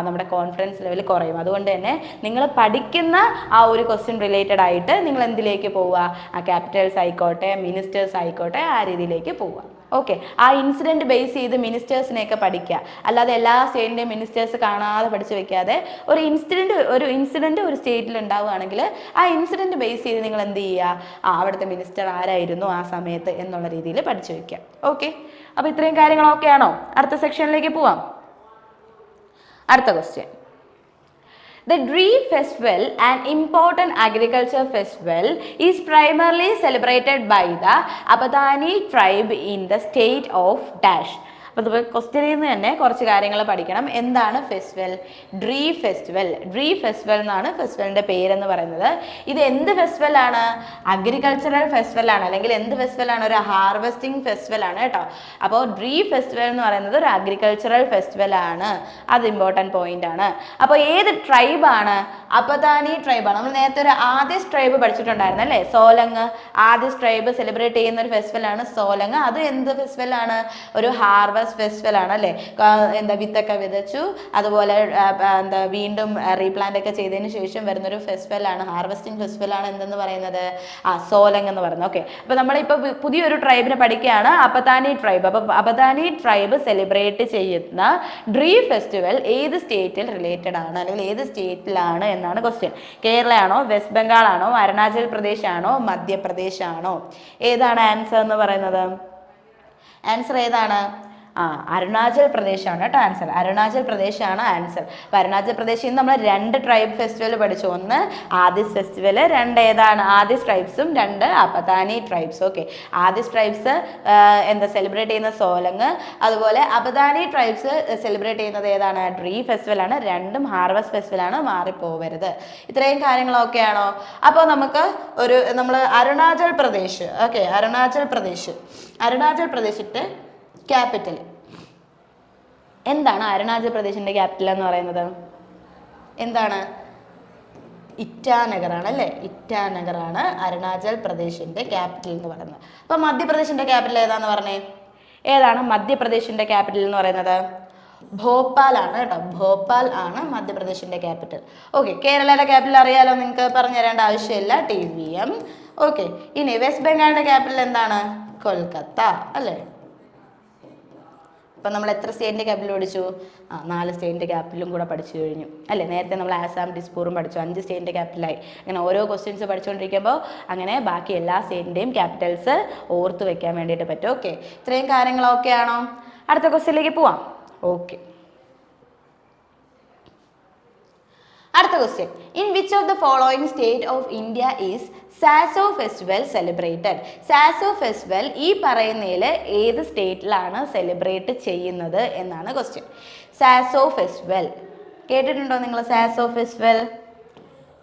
നമ്മുടെ കോൺഫിഡൻസ് ലെവൽ കുറയും. അതുകൊണ്ട് തന്നെ നിങ്ങൾ പഠിക്കുന്ന ആ ഒരു ക്വസ്റ്റ്യൻ റിലേറ്റഡ് ആയിട്ട് നിങ്ങൾ എന്തിലേക്ക് പോവുക? ആ ക്യാപിറ്റൽസ് ആയിക്കോട്ടെ മിനിസ്റ്റേഴ്സ് ആയിക്കോട്ടെ ആ രീതിയിലേക്ക് പോവുക. ഓക്കെ, ആ ഇൻസിഡൻറ്റ് ബേസ് ചെയ്ത് മിനിസ്റ്റേഴ്സിനെയൊക്കെ പഠിക്കുക. അല്ലാതെ എല്ലാ സ്റ്റേറ്റിൻ്റെയും മിനിസ്റ്റേഴ്സ് കാണാതെ പഠിച്ചു വെക്കാതെ ഒരു ഇൻസിഡൻറ്റ് ഒരു സ്റ്റേറ്റിൽ ഉണ്ടാവുകയാണെങ്കിൽ ആ ഇൻസിഡൻറ്റ് ബേസ് ചെയ്ത് നിങ്ങൾ എന്ത് ചെയ്യുക? അവിടുത്തെ മിനിസ്റ്റർ ആരായിരുന്നു ആ സമയത്ത് എന്നുള്ള രീതിയിൽ പഠിച്ചു വെക്കുക. ഓക്കെ, അപ്പോൾ ഇത്രയും കാര്യങ്ങളൊക്കെ ആണോ? അടുത്ത സെക്ഷനിലേക്ക് പോവാം. അടുത്ത question. The Dree Festival, an important agriculture festival, is primarily celebrated by the Abadani tribe in the state of Dash. അപ്പോൾ ക്വസ്റ്റ്യനിൽ നിന്ന് തന്നെ കുറച്ച് കാര്യങ്ങൾ പഠിക്കണം. എന്താണ് ഫെസ്റ്റിവൽ? ഡ്രീ ഫെസ്റ്റിവൽ. ഡ്രീ ഫെസ്റ്റിവൽ എന്നാണ് ഫെസ്റ്റിവലിൻ്റെ പേരെന്ന് പറയുന്നത്. ഇത് എന്ത് ഫെസ്റ്റിവൽ ആണ്? അഗ്രികൾച്ചറൽ ഫെസ്റ്റിവൽ ആണ്, അല്ലെങ്കിൽ എന്ത് ഫെസ്റ്റിവൽ ആണ്? ഒരു ഹാർവെസ്റ്റിംഗ് ഫെസ്റ്റിവൽ ആണ് കേട്ടോ. അപ്പോൾ ഡ്രീ ഫെസ്റ്റിവൽ എന്ന് പറയുന്നത് ഒരു അഗ്രികൾച്ചറൽ ഫെസ്റ്റിവൽ ആണ്. അത് ഇമ്പോർട്ടൻറ്റ് പോയിന്റ് ആണ്. അപ്പോൾ ഏത് ട്രൈബാണ്? അപദാനി ട്രൈബാണ്. നമ്മൾ നേരത്തെ ഒരു ആദിസ് ട്രൈബ് പഠിച്ചിട്ടുണ്ടായിരുന്നു അല്ലേ? സോലങ്. ആദിസ് ട്രൈബ് സെലിബ്രേറ്റ് ചെയ്യുന്ന ഒരു ഫെസ്റ്റിവൽ ആണ് സോലങ്. അത് എന്ത് ഫെസ്റ്റിവൽ ആണ്? ഒരു ഹാർവെസ്റ്റ് ഫെസ്റ്റിവൽ ആണ് അല്ലേ? എന്താ വിത്തൊക്കെ വിതച്ചു അതുപോലെ എന്താ വീണ്ടും റീപ്ലാന്റ് ഒക്കെ ചെയ്തതിന് ശേഷം വരുന്നൊരു ഫെസ്റ്റിവൽ ആണ്, ഹാർവെസ്റ്റിംഗ് ഫെസ്റ്റിവൽ ആണ് എന്തെന്ന് പറയുന്നത്? സോലങ് എന്ന് പറയുന്നത്. ഓക്കെ, അപ്പോൾ നമ്മളിപ്പോൾ പുതിയൊരു ട്രൈബിനെ പഠിക്കുകയാണ്, അപദാനി ട്രൈബ്. അപ്പോൾ അപദാനി ട്രൈബ് സെലിബ്രേറ്റ് ചെയ്യുന്ന ഡ്രീ ഫെസ്റ്റിവൽ ഏത് സ്റ്റേറ്റിൽ റിലേറ്റഡ് ആണ്, അല്ലെങ്കിൽ ഏത് സ്റ്റേറ്റിലാണ് എന്നാണ് ക്വസ്റ്റ്യൻ. കേരള ആണോ, വെസ്റ്റ് ബംഗാൾ ആണോ, അരുണാചൽ പ്രദേശ് ആണോ, മധ്യപ്രദേശ് ആണോ? ഏതാണ് ആൻസർ എന്ന് പറയുന്നത്? ആൻസർ ഏതാണ്? അരുണാചൽ പ്രദേശാണ് കേട്ടോ ആൻസർ. അരുണാചൽ പ്രദേശാണ് ആൻസർ. അപ്പോൾ അരുണാചൽ പ്രദേശിൽ നിന്ന് നമ്മൾ 2 ട്രൈബ് ഫെസ്റ്റിവൽ പഠിച്ചു. ഒന്ന് ആദിസ് ഫെസ്റ്റിവൽ, 2 ഏതാണ്? ആദിസ് ട്രൈബ്സും 2 അപദാനി ട്രൈബ്സ്. ഓക്കെ, ആദിസ് ട്രൈബ്സ് എന്താ സെലിബ്രേറ്റ് ചെയ്യുന്ന സോലങ്, അതുപോലെ അപദാനി ട്രൈബ്സ് സെലിബ്രേറ്റ് ചെയ്യുന്നത് ഏതാണ്? ഡ്രീ ഫെസ്റ്റിവൽ ആണ്. രണ്ടും ഹാർവസ്റ്റ് ഫെസ്റ്റിവൽ ആണ്, മാറിപ്പോവരുത്. ഇത്രയും കാര്യങ്ങളൊക്കെയാണോ? അപ്പോൾ നമുക്ക് നമ്മൾ അരുണാചൽ പ്രദേശ്, ഓക്കെ, അരുണാചൽ പ്രദേശിൻ്റെ ക്യാപിറ്റൽ എന്താണ്? അരുണാചൽ പ്രദേശിൻ്റെ ക്യാപിറ്റൽ എന്ന് പറയുന്നത് എന്താണ്? ഇറ്റാനഗറാണ് അല്ലേ? ഇറ്റാനഗറാണ് അരുണാചൽ പ്രദേശിൻ്റെ ക്യാപിറ്റൽ എന്ന് പറയുന്നത്. അപ്പോൾ മധ്യപ്രദേശിൻ്റെ ക്യാപിറ്റൽ ഏതാന്ന് പറഞ്ഞേ? ഏതാണ് മധ്യപ്രദേശിൻ്റെ ക്യാപിറ്റൽ എന്ന് പറയുന്നത്? ഭോപ്പാൽ ആണ് കേട്ടോ. ഭോപ്പാൽ ആണ് മധ്യപ്രദേശിൻ്റെ ക്യാപിറ്റൽ. ഓക്കെ, കേരളയുടെ ക്യാപിറ്റൽ അറിയാലോ, നിങ്ങൾക്ക് പറഞ്ഞു തരേണ്ട ആവശ്യമില്ല, TVM. ഓക്കെ, ഇനി വെസ്റ്റ് ബംഗാളിൻ്റെ ക്യാപിറ്റൽ എന്താണ്? കൊൽക്കത്ത അല്ലേ? അപ്പം നമ്മൾ എത്ര സ്റ്റേറ്റിൻ്റെ ക്യാപിറ്റൽ പഠിച്ചു? 4 സ്റ്റേറ്റിൻ്റെ ക്യാപിറ്റലും കൂടെ പഠിച്ചു കഴിഞ്ഞു അല്ലേ? നേരത്തെ നമ്മൾ ആസാം, ഡിസ്പൂറും പഠിച്ചു. 5 സ്റ്റേറ്റിൻ്റെ ക്യാപിറ്റലായി. അങ്ങനെ ഓരോ ക്വസ്റ്റ്യൻസ് പഠിച്ചുകൊണ്ടിരിക്കുമ്പോൾ അങ്ങനെ ബാക്കി എല്ലാ സ്റ്റേറ്റിൻ്റെയും ക്യാപിറ്റൽസ് ഓർത്ത് വെക്കാൻ വേണ്ടിയിട്ട് പറ്റും. ഓക്കെ, ഇത്രയും കാര്യങ്ങളൊക്കെ ആണോ? അടുത്ത ക്വസ്റ്റ്യനിലേക്ക് പോവാം. ഓക്കെ, അടുത്ത question. In which of the following state of India is Sasso festival celebrated? Sasso festival ഈ പറയുന്നതിൽ ഏത് സ്റ്റേറ്റിലാണ് സെലിബ്രേറ്റ് ചെയ്യുന്നത് എന്നാണ് ക്വസ്റ്റ്യൻ. സാസോ ഫെസ്റ്റിവൽ കേട്ടിട്ടുണ്ടോ നിങ്ങൾ? സാസോ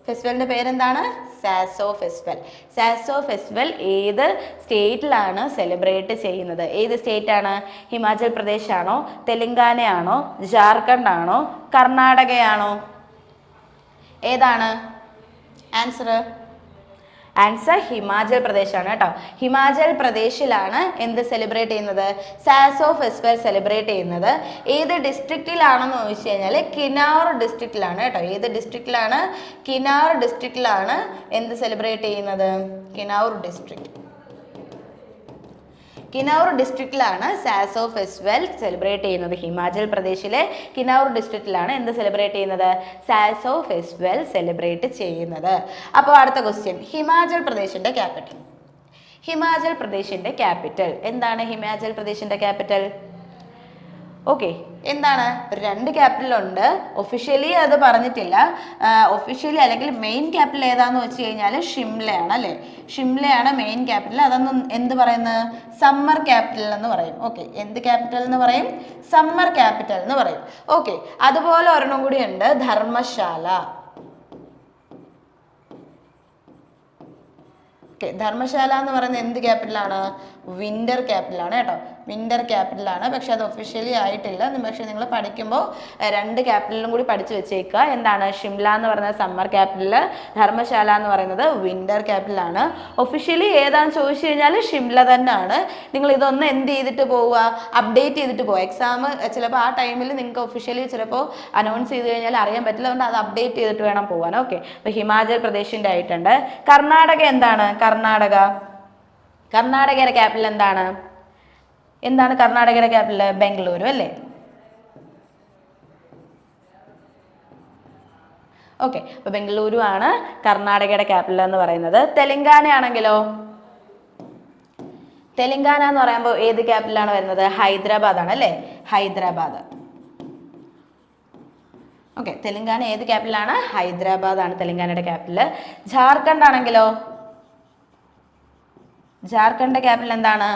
ഫെസ്റ്റിവലിൻ്റെ പേരെന്താണ്? Sasso festival. സാസോ ഫെസ്റ്റിവൽ ഏത് സ്റ്റേറ്റിലാണ് സെലിബ്രേറ്റ് ചെയ്യുന്നത്? ഏത് സ്റ്റേറ്റാണ്? ഹിമാചൽ പ്രദേശ് ആണോ, തെലങ്കാന ആണോ, ജാർഖണ്ഡ് ആണോ, കർണാടകയാണോ? ഏതാണ് ആൻസർ? ആൻസർ ഹിമാചൽ പ്രദേശാണ് കേട്ടോ. ഹിമാചൽ പ്രദേശിലാണ് എന്ത് സെലിബ്രേറ്റ് ചെയ്യുന്നത്? സാസോ ഫെസ്റ്റിവൽ സെലിബ്രേറ്റ് ചെയ്യുന്നത്. ഏത് ഡിസ്ട്രിക്റ്റിലാണെന്ന് ചോദിച്ചു കഴിഞ്ഞാൽ കിനൗർ ഡിസ്ട്രിക്റ്റിലാണ് കേട്ടോ. ഏത് ഡിസ്ട്രിക്റ്റിലാണ്? കിനൗർ ഡിസ്ട്രിക്റ്റിലാണ് എന്ത് സെലിബ്രേറ്റ് ചെയ്യുന്നത്? കിനൗർ ഡിസ്ട്രിക്റ്റിലാണ് സാസോ ഫെസ്റ്റിവൽ സെലിബ്രേറ്റ് ചെയ്യുന്നത്. ഹിമാചൽ പ്രദേശിലെ കിനൗർ ഡിസ്ട്രിക്റ്റിലാണ് എന്ത് സെലിബ്രേറ്റ് ചെയ്യുന്നത്? സാസോ ഫെസ്റ്റിവൽ സെലിബ്രേറ്റ് ചെയ്യുന്നത്. അപ്പോൾ അടുത്ത ക്വസ്റ്റ്യൻ, ഹിമാചൽ പ്രദേശിൻ്റെ ക്യാപിറ്റൽ എന്താണ്? ഹിമാചൽ പ്രദേശിൻ്റെ ക്യാപിറ്റൽ ഓക്കെ എന്താണ്? 2 ക്യാപിറ്റലുണ്ട്. ഒഫീഷ്യലി അത് പറഞ്ഞിട്ടില്ല. ഒഫീഷ്യലി അല്ലെങ്കിൽ മെയിൻ ക്യാപിറ്റൽ ഏതാന്ന് വെച്ച് കഴിഞ്ഞാൽ ഷിംലയാണ് അല്ലേ? ഷിംലയാണ് മെയിൻ ക്യാപിറ്റൽ. അതൊന്നും എന്ത് പറയുന്നത്? സമ്മർ ക്യാപിറ്റൽ എന്ന് പറയും. ഓക്കെ, എന്ത് ക്യാപിറ്റൽ എന്ന് പറയും? സമ്മർ ക്യാപിറ്റൽ എന്ന് പറയും. ഓക്കെ, അതുപോലെ ഒരെണ്ണം കൂടി ഉണ്ട്, ധർമ്മശാല. ധർമ്മശാല എന്ന് പറയുന്നത് എന്ത് ക്യാപിറ്റലാണ്? വിന്റർ ക്യാപിറ്റലാണ് കേട്ടോ. വിന്റർ ക്യാപിറ്റലാണ്. പക്ഷെ അത് ഒഫീഷ്യലി ആയിട്ടില്ല. പക്ഷെ നിങ്ങൾ പഠിക്കുമ്പോൾ 2 ക്യാപിറ്റലും കൂടി പഠിച്ചു വെച്ചേക്കുക. എന്താണ്? ഷിംല എന്ന് പറയുന്നത് സമ്മർ ക്യാപിറ്റൽ, ധർമ്മശാല എന്ന് പറയുന്നത് വിന്റർ ക്യാപിറ്റലാണ്. ഒഫീഷ്യലി ഏതാണെന്ന് ചോദിച്ചു കഴിഞ്ഞാൽ ഷിംല തന്നെയാണ്. നിങ്ങൾ ഇതൊന്ന് എന്ത് ചെയ്തിട്ട് പോവുക? അപ്ഡേറ്റ് ചെയ്തിട്ട് പോവുക. എക്സാം ചിലപ്പോൾ ആ ടൈമിൽ നിങ്ങൾക്ക് ഒഫീഷ്യലി ചിലപ്പോൾ അനൗൺസ് ചെയ്ത് കഴിഞ്ഞാൽ അറിയാൻ പറ്റില്ല. അതുകൊണ്ട് അത് അപ്ഡേറ്റ് ചെയ്തിട്ട് വേണം പോകാൻ. ഓക്കെ, അപ്പോൾ ഹിമാചൽ പ്രദേശിൻ്റെ ആയിട്ടുണ്ട്. കർണാടക എന്താണ്? കർണാടകയുടെ ക്യാപിറ്റൽ എന്താണ്? കർണാടകയുടെ ക്യാപിറ്റൽ? ബംഗളൂരു അല്ലേ? ഓക്കെ, അപ്പോൾ ബംഗളൂരു ആണ് കർണാടകയുടെ ക്യാപിറ്റൽ എന്ന് പറയുന്നത്. തെലങ്കാന ആണെങ്കിലോ? തെലങ്കാന എന്ന് പറയുമ്പോൾ ഏത് ക്യാപിറ്റലാണ് വരുന്നത്? ഹൈദരാബാദ് ആണ് അല്ലേ? ഹൈദരാബാദ്. ഓക്കെ, തെലങ്കാന ഏത് ക്യാപിറ്റലാണ്? ഹൈദരാബാദ് ആണ് തെലങ്കാനയുടെ ക്യാപിറ്റൽ. ജാർഖണ്ഡ് ആണെങ്കിലോ? ജാർഖണ്ഡ് ക്യാപിറ്റൽ എന്താണ്?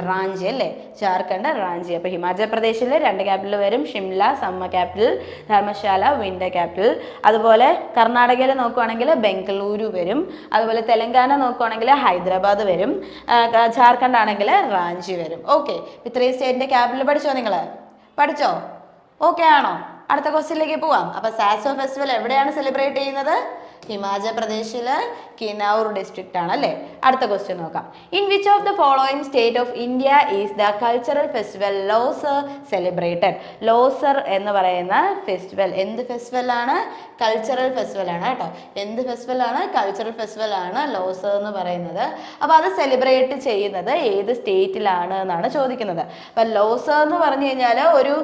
റാഞ്ചി അല്ലേ, ജാർഖണ്ഡ് റാഞ്ചി. അപ്പോൾ ഹിമാചൽ പ്രദേശിൽ 2 ക്യാപിറ്റൽ വരും, Shimla summer capital, Dharamshala winter capital. അതുപോലെ കർണാടകയിൽ നോക്കുവാണെങ്കിൽ ബംഗളൂരു വരും. അതുപോലെ തെലങ്കാന നോക്കുവാണെങ്കിൽ ഹൈദരാബാദ് വരും. ജാർഖണ്ഡ് ആണെങ്കിൽ റാഞ്ചി വരും. ഓക്കെ, ഇത്രയും സ്റ്റേറ്റിന്റെ ക്യാപിറ്റൽ പഠിച്ചോ നിങ്ങൾ? പഠിച്ചോ? ഓക്കെ ആണോ? അടുത്ത ക്വസ്റ്റ്യനിലേക്ക് പോവാം. അപ്പോൾ സാസോ ഫെസ്റ്റിവൽ എവിടെയാണ് സെലിബ്രേറ്റ് ചെയ്യുന്നത്? ഹിമാചൽ പ്രദേശിലെ കിനൗർ ഡിസ്ട്രിക്റ്റ് ആണ് അല്ലേ. അടുത്ത ക്വസ്റ്റ്യൻ നോക്കാം. In which of the following state of India is the cultural festival loser celebrated? Loser എന്ന് പറയുന്ന ഫെസ്റ്റിവൽ എന്ത് ഫെസ്റ്റിവൽ ആണ്? കൾച്ചറൽ ഫെസ്റ്റിവൽ ആണ് കേട്ടോ. എന്ത് ഫെസ്റ്റിവൽ ആണ്? കൾച്ചറൽ ഫെസ്റ്റിവൽ ആണ് ലോസർ എന്ന് പറയുന്നത്. അപ്പോൾ അത് സെലിബ്രേറ്റ് ചെയ്യുന്നത് ഏത് സ്റ്റേറ്റിലാണ് എന്നാണ് ചോദിക്കുന്നത്. അപ്പം ലോസർ എന്ന് പറഞ്ഞു കഴിഞ്ഞാൽ ഒരു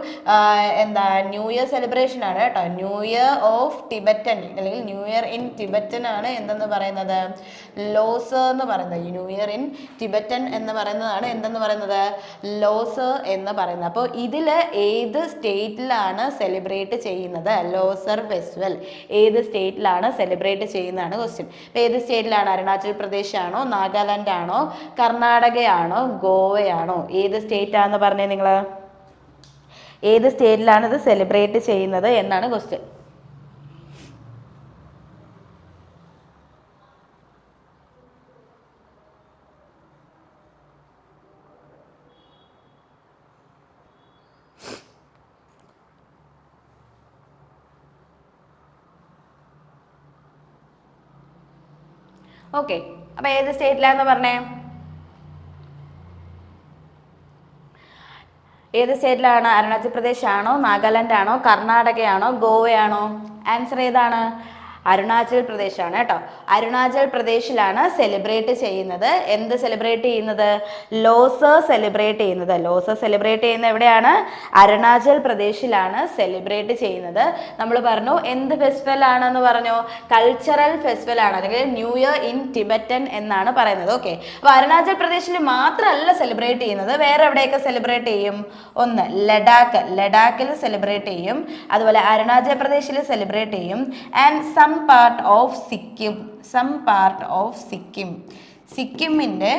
ന്യൂ ഇയർ സെലിബ്രേഷൻ ആണ് കേട്ടോ. ന്യൂ ഇയർ ഓഫ് ടിബറ്റൻ അല്ലെങ്കിൽ ന്യൂ ഇയർ ഇൻ ടിബറ്റൻ ആണ് എന്തെന്ന് പറയുന്നത്? ലോസർ എന്ന് പറയുന്നത്. ന്യൂ ഇയർ ഇൻ ടിബറ്റൻ എന്ന് പറയുന്നതാണ് എന്തെന്ന് പറയുന്നത്? ലോസർ എന്ന് പറയുന്നത്. അപ്പോൾ ഇതിൽ ഏത് സ്റ്റേറ്റിലാണ് സെലിബ്രേറ്റ് ചെയ്യുന്നത്? ലോസർ ഫെസ്റ്റിവൽ ഏത് സ്റ്റേറ്റിലാണ് സെലിബ്രേറ്റ് ചെയ്യുന്നതാണ് ക്വസ്റ്റ്യൻ. അപ്പോൾ ഏത് സ്റ്റേറ്റിലാണ്? അരുണാചൽ പ്രദേശ് ആണോ, നാഗാലാൻഡ് ആണോ, കർണാടകയാണോ, ഗോവയാണോ? ഏത് സ്റ്റേറ്റ് ആണെന്ന് പറഞ്ഞേ നിങ്ങൾ? ഏത് സ്റ്റേറ്റിലാണ് ഇത് സെലിബ്രേറ്റ് ചെയ്യുന്നത് എന്നാണ് ക്വസ്റ്റ്യൻ. ഓക്കെ, അപ്പൊ ഏത് സ്റ്റേറ്റിലാന്ന് പറഞ്ഞേ? ഏത് സ്റ്റേറ്റിലാണ്? അരുണാചൽ പ്രദേശ് ആണോ, നാഗാലാൻഡ് ആണോ, കർണാടകയാണോ, ഗോവയാണോ? ആൻസർ ഏതാണ്? അരുണാചൽ പ്രദേശ് ആണ് കേട്ടോ. അരുണാചൽ പ്രദേശിലാണ് സെലിബ്രേറ്റ് ചെയ്യുന്നത്. എന്ത് സെലിബ്രേറ്റ് ചെയ്യുന്നത്? ലോസർ സെലിബ്രേറ്റ് ചെയ്യുന്നത്. ലോസർ സെലിബ്രേറ്റ് ചെയ്യുന്നത് എവിടെയാണ്? അരുണാചൽ പ്രദേശിലാണ് സെലിബ്രേറ്റ് ചെയ്യുന്നത്. നമ്മൾ പറഞ്ഞു എന്ത് ഫെസ്റ്റിവൽ ആണെന്ന് പറഞ്ഞു? കൾച്ചറൽ ഫെസ്റ്റിവൽ ആണ്, അല്ലെങ്കിൽ ന്യൂ ഇയർ ഇൻ ടിബറ്റൻ എന്നാണ് പറയുന്നത്. ഓക്കെ, അപ്പോൾ അരുണാചൽ പ്രദേശിൽ മാത്രമല്ല സെലിബ്രേറ്റ് ചെയ്യുന്നത്, വേറെ എവിടെയൊക്കെ സെലിബ്രേറ്റ് ചെയ്യും? ഒന്ന് ലഡാക്ക്, ലഡാക്കിൽ സെലിബ്രേറ്റ് ചെയ്യും. അതുപോലെ അരുണാചൽ പ്രദേശിൽ സെലിബ്രേറ്റ് ചെയ്യും. And some part of Sikkim, some part of Sikkim, സിക്കിമിൻ്റെ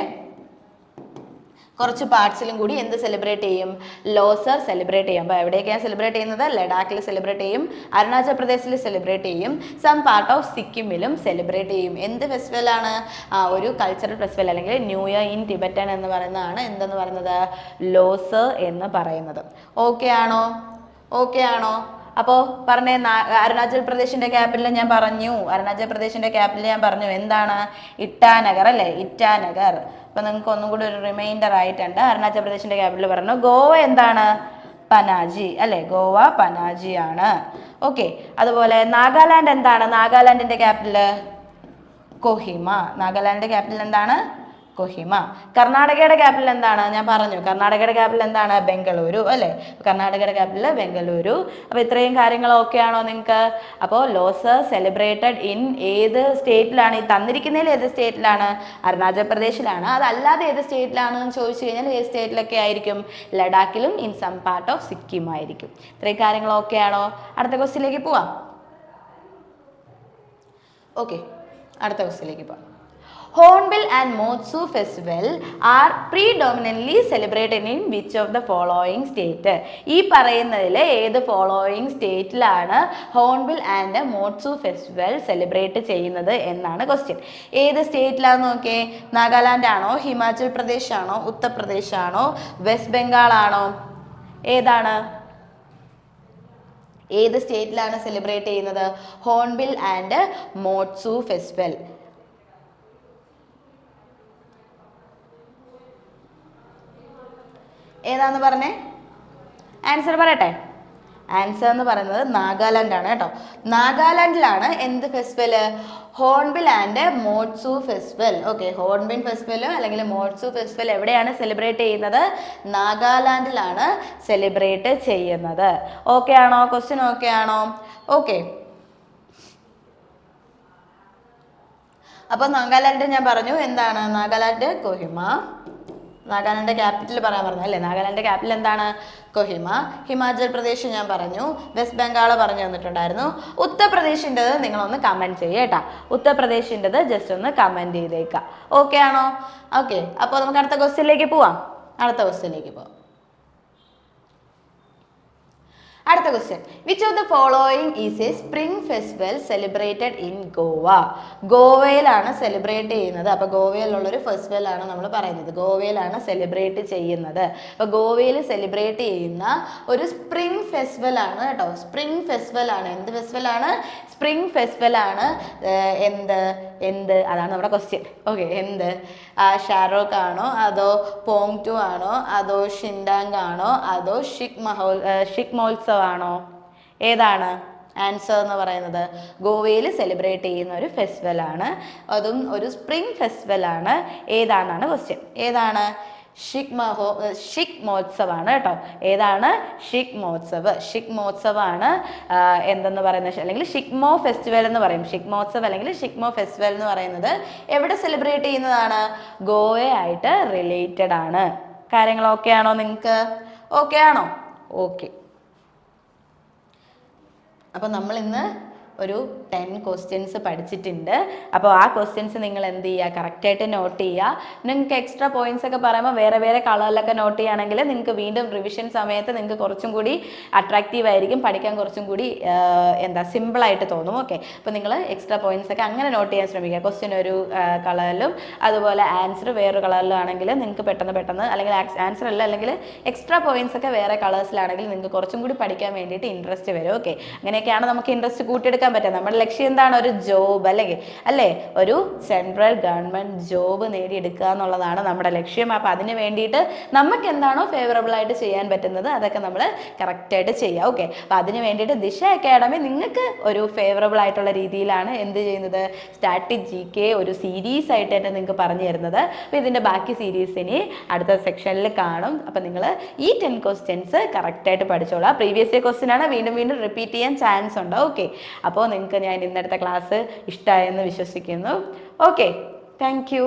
കുറച്ച് പാർട്സിലും കൂടി എന്ത് സെലിബ്രേറ്റ് ചെയ്യും? ലോസർ സെലിബ്രേറ്റ് ചെയ്യും. അപ്പോൾ എവിടെയൊക്കെയാണ് സെലിബ്രേറ്റ് ചെയ്യുന്നത്? ലഡാക്കിൽ സെലിബ്രേറ്റ് ചെയ്യും, അരുണാചൽ പ്രദേശിൽ സെലിബ്രേറ്റ് ചെയ്യും, സം പാർട്ട് ഓഫ് സിക്കിമിലും സെലിബ്രേറ്റ് ചെയ്യും. എന്ത് ഫെസ്റ്റിവലാണ്? ഒരു കൾച്ചറൽ ഫെസ്റ്റിവൽ അല്ലെങ്കിൽ ന്യൂ ഇയർ ഇൻ ടിബറ്റൻ എന്ന് പറയുന്നതാണ് എന്തെന്ന് പറയുന്നത്? ലോസർ എന്ന് പറയുന്നത്. ഓക്കെ ആണോ? ഓക്കെ ആണോ? അപ്പോൾ പറഞ്ഞേ, അരുണാചൽ പ്രദേശിൻ്റെ ക്യാപിറ്റൽ ഞാൻ പറഞ്ഞു. അരുണാചൽ പ്രദേശിൻ്റെ ക്യാപിറ്റൽ ഞാൻ പറഞ്ഞു എന്താണ്? ഇറ്റാനഗർ അല്ലേ, ഇറ്റാനഗർ. അപ്പോൾ നിങ്ങൾക്ക് ഒന്നും കൂടി ഒരു റിമൈൻഡർ ആയിട്ടുണ്ട്. അരുണാചൽ പ്രദേശിൻ്റെ ക്യാപിറ്റൽ പറഞ്ഞു. ഗോവ എന്താണ്? പനാജി അല്ലേ, ഗോവ പനാജി ആണ്. ഓക്കെ, അതുപോലെ നാഗാലാൻഡ് എന്താണ്? നാഗാലാൻഡിൻ്റെ ക്യാപിറ്റൽ കൊഹിമ. നാഗാലാൻഡിൻ്റെ ക്യാപിറ്റൽ എന്താണ്? കൊഹിമ. കർണാടകയുടെ ക്യാപിറ്റൽ എന്താണ്? ഞാൻ പറഞ്ഞു, കർണാടകയുടെ ക്യാപിറ്റൽ എന്താണ്? ബംഗളൂരു അല്ലേ. കർണാടകയുടെ ക്യാപിറ്റൽ ബംഗളൂരു. അപ്പോൾ ഇത്രയും കാര്യങ്ങൾ ഓക്കെ ആണോ നിങ്ങൾക്ക്? അപ്പോൾ ലോസർ സെലിബ്രേറ്റഡ് ഇൻ ഏത് സ്റ്റേറ്റിലാണ്? ഈ തന്നിരിക്കുന്നതിൽ ഏത് സ്റ്റേറ്റിലാണ്? അരുണാചൽ പ്രദേശിലാണ്. അതല്ലാതെ ഏത് സ്റ്റേറ്റിലാണെന്ന് ചോദിച്ചു കഴിഞ്ഞാൽ ഏത് സ്റ്റേറ്റിലൊക്കെ ആയിരിക്കും? ലഡാക്കിലും in some part of Sikkim ആയിരിക്കും. ഇത്രയും കാര്യങ്ങൾ ഓക്കെ ആണോ? അടുത്ത ക്വസ്റ്റ്യനിലേക്ക് പോവാം. ഓക്കെ, അടുത്ത ക്വസ്റ്റ്യനിലേക്ക് പോവാം. Hornbill and Motsu festival are predominantly celebrated in which of the following state? ഈ പറയുന്നതിൽ ഏത് ഫോളോയിങ് സ്റ്റേറ്റിലാണ് Hornbill and Moatsu festival celebrate ചെയ്യുന്നത് എന്നാണ് ക്വസ്റ്റ്യൻ. ഏത് സ്റ്റേറ്റിലാണെന്ന് നോക്കിയേ. നാഗാലാൻഡ് ആണോ, ഹിമാചൽ പ്രദേശ് ആണോ, ഉത്തർപ്രദേശ് ആണോ, വെസ്റ്റ് ബംഗാൾ ആണോ? ഏതാണ്? ഏത് സ്റ്റേറ്റിലാണ് സെലിബ്രേറ്റ് ചെയ്യുന്നത് ഹോൺബിൽ ആൻഡ് മോട്സു ഫെസ്റ്റിവൽ? ഏതാന്ന് പറഞ്ഞേ? ആൻസർ പറയട്ടെ. ആൻസർ എന്ന് പറയുന്നത് നാഗാലാൻഡ് ആണ് കേട്ടോ. നാഗാലാൻഡിലാണ് എന്ത് festival? Hornbill and Moatsu festival. Okay, Hornbill festival അല്ലെങ്കിൽ മോട്സു ഫെസ്റ്റിവൽ എവിടെയാണ് സെലിബ്രേറ്റ് ചെയ്യുന്നത്? നാഗാലാൻഡിലാണ് സെലിബ്രേറ്റ് ചെയ്യുന്നത്. ഓക്കെ ആണോ? ക്വസ്റ്റ്യൻ ഓക്കെ ആണോ? ഓക്കെ, അപ്പോൾ നാഗാലാൻഡ് ഞാൻ പറഞ്ഞു എന്താണ്? നാഗാലാൻഡ് കൊഹിമ. നാഗാലാൻഡ് ക്യാപിറ്റൽ പറയാൻ പറഞ്ഞു അല്ലേ. നാഗാലാൻഡ് ക്യാപിറ്റൽ എന്താണ്? കൊഹിമ. ഹിമാചൽ പ്രദേശ് ഞാൻ പറഞ്ഞു. വെസ്റ്റ് ബംഗാൾ പറഞ്ഞു തന്നിട്ടുണ്ടായിരുന്നു. ഉത്തർപ്രദേശിൻ്റെത് നിങ്ങളൊന്ന് കമൻറ്റ് ചെയ്യുക കേട്ടോ. ഉത്തർപ്രദേശിൻ്റെത് ജസ്റ്റ് ഒന്ന് കമൻറ്റ് ചെയ്തേക്കാം. ഓക്കെ ആണോ? ഓക്കെ, അപ്പോൾ നമുക്ക് അടുത്ത ക്വസ്റ്റ്യനിലേക്ക് പോവാം. അടുത്ത ക്വസ്റ്റ്യനിലേക്ക് പോകാം. അടുത്ത question, which of the following is A spring festival celebrated in Goa? ഗോവയിലാണ് സെലിബ്രേറ്റ് ചെയ്യുന്നത്. അപ്പോൾ ഗോവയിലുള്ളൊരു ഫെസ്റ്റിവൽ ആണ് നമ്മൾ പറയുന്നത്. ഗോവയിലാണ് സെലിബ്രേറ്റ് ചെയ്യുന്നത്. അപ്പോൾ ഗോവയിൽ സെലിബ്രേറ്റ് ചെയ്യുന്ന ഒരു സ്പ്രിംഗ് ഫെസ്റ്റിവൽ ആണ് കേട്ടോ. സ്പ്രിംഗ് ഫെസ്റ്റിവൽ ആണ്. എന്ത് ഫെസ്റ്റിവൽ ആണ്? സ്പ്രിംഗ് ഫെസ്റ്റിവൽ ആണ്. എന്ത് അതാണ് നമ്മുടെ ക്വസ്റ്റ്യൻ. ഓക്കെ, എന്ത്? ഷാരോക്ക് ആണോ, അതോ പോങ്ടു ആണോ, അതോ ഷിൻഡാങ് ആണോ, അതോ ഷിക് മഹോത്സവ് ആണോ? ഏതാണ് ആൻസർ എന്ന് പറയുന്നത്? ഗോവയിൽ സെലിബ്രേറ്റ് ചെയ്യുന്ന ഒരു ഫെസ്റ്റിവൽ ആണ്. അതും ഒരു സ്പ്രിംഗ് ഫെസ്റ്റിവൽ ആണ്. ഏതാണെന്നാണ് ക്വസ്റ്റ്യൻ. ഏതാണ്? ഷിക് മഹോത്സവ് ആണ് കേട്ടോ. ഏതാണ്? ഷിക് മഹോത്സവ്. ഷിക് മഹോത്സവ് ആണ് എന്തെന്ന് പറയുന്നത്, അല്ലെങ്കിൽ ഷിക്മോ ഫെസ്റ്റിവൽ എന്ന് പറയും. ഷിക് മഹോത്സവ് അല്ലെങ്കിൽ ഷിക്മോ ഫെസ്റ്റിവൽ എന്ന് പറയുന്നത് എവിടെ സെലിബ്രേറ്റ് ചെയ്യുന്നതാണ്? ഗോവയായിട്ട് റിലേറ്റഡ് ആണ്. കാര്യങ്ങൾ ഓക്കെ ആണോ? നിങ്ങൾക്ക് ഓക്കെ ആണോ? ഓക്കെ. അപ്പോൾ നമ്മൾ ഇന്ന് ഒരു 10 ക്വസ്റ്റ്യൻസ് പഠിച്ചിട്ടുണ്ട്. അപ്പോൾ ആ ക്വസ്റ്റ്യൻസ് നിങ്ങൾ എന്ത് ചെയ്യുക? കറക്റ്റായിട്ട് നോട്ട് ചെയ്യുക. നിങ്ങൾക്ക് എക്സ്ട്രാ പോയിന്റ്സ് ഒക്കെ പറയുമ്പോൾ വേറെ വേറെ കളറിലൊക്കെ നോട്ട് ചെയ്യുകയാണെങ്കിൽ നിങ്ങൾക്ക് വീണ്ടും റിവിഷൻ സമയത്ത് നിങ്ങൾക്ക് കുറച്ചും കൂടി അട്രാക്റ്റീവ് ആയിരിക്കും, പഠിക്കാൻ കുറച്ചും കൂടി സിമ്പിളായിട്ട് തോന്നും. ഓക്കെ, അപ്പോൾ നിങ്ങൾ എക്സ്ട്രാ പോയിന്റ്സ് ഒക്കെ അങ്ങനെ നോട്ട് ചെയ്യാൻ ശ്രമിക്കുക. ക്വസ്റ്റ്യൻ ഒരു കളറിലും അതുപോലെ ആൻസർ വേറൊരു കളറിലും ആണെങ്കിൽ നിങ്ങൾക്ക് പെട്ടെന്ന് അല്ലെങ്കിൽ ആൻസർ അല്ല, അല്ലെങ്കിൽ എക്സ്ട്രാ പോയിന്റ്സ് ഒക്കെ വേറെ കളേഴ്സിലാണെങ്കിൽ നിങ്ങൾക്ക് കുറച്ചും കൂടി പഠിക്കാൻ വേണ്ടിയിട്ട് ഇൻട്രസ്റ്റ് വരും. ഓക്കെ, അങ്ങനെയൊക്കെയാണ് നമുക്ക് ഇൻട്രസ്റ്റ് കൂട്ടിയെടുക്കാൻ പറ്റും. നമ്മുടെ ലക്ഷ്യം എന്താണ്? ഒരു ജോബ് അല്ലേ ഒരു സെൻട്രൽ ഗവൺമെന്റ് ജോബ് നേടിയെടുക്കുക എന്നുള്ളതാണ് നമ്മുടെ ലക്ഷ്യം. അപ്പോൾ അതിന് വേണ്ടിയിട്ട് നമുക്ക് എന്താണോ ഫേവറബിൾ ആയിട്ട് ചെയ്യാൻ പറ്റുന്നത് അതൊക്കെ നമ്മൾ കറക്റ്റായിട്ട് ചെയ്യുക. ഓക്കെ, അപ്പോൾ അതിന് വേണ്ടിയിട്ട് ദിശ അക്കാഡമി നിങ്ങൾക്ക് ഒരു ഫേവറബിൾ ആയിട്ടുള്ള രീതിയിലാണ് എന്ത് ചെയ്യുന്നത്? സ്റ്റാറ്റിക് GK ഒരു സീരീസ് ആയിട്ട് തന്നെ നിങ്ങൾക്ക് പറഞ്ഞു തരുന്നത്. അപ്പോൾ ഇതിൻ്റെ ബാക്കി സീരീസ് ഇനി അടുത്ത സെക്ഷനിൽ കാണും. അപ്പോൾ നിങ്ങൾ ഈ 10 ക്വസ്റ്റ്യൻസ് കറക്റ്റായിട്ട് പഠിച്ചോളാം. പ്രീവിയസ് ഇയർ ക്വസ്റ്റ്യൻ ആണ്, വീണ്ടും റിപ്പീറ്റ് ചെയ്യാൻ ചാൻസ് ഉണ്ട്. ഓക്കെ, അപ്പോൾ നിങ്ങൾക്ക് ഞാൻ ഇന്നത്തെ ക്ലാസ് ഇഷ്ടമായെന്ന് വിശ്വസിക്കുന്നു. Okay, thank you.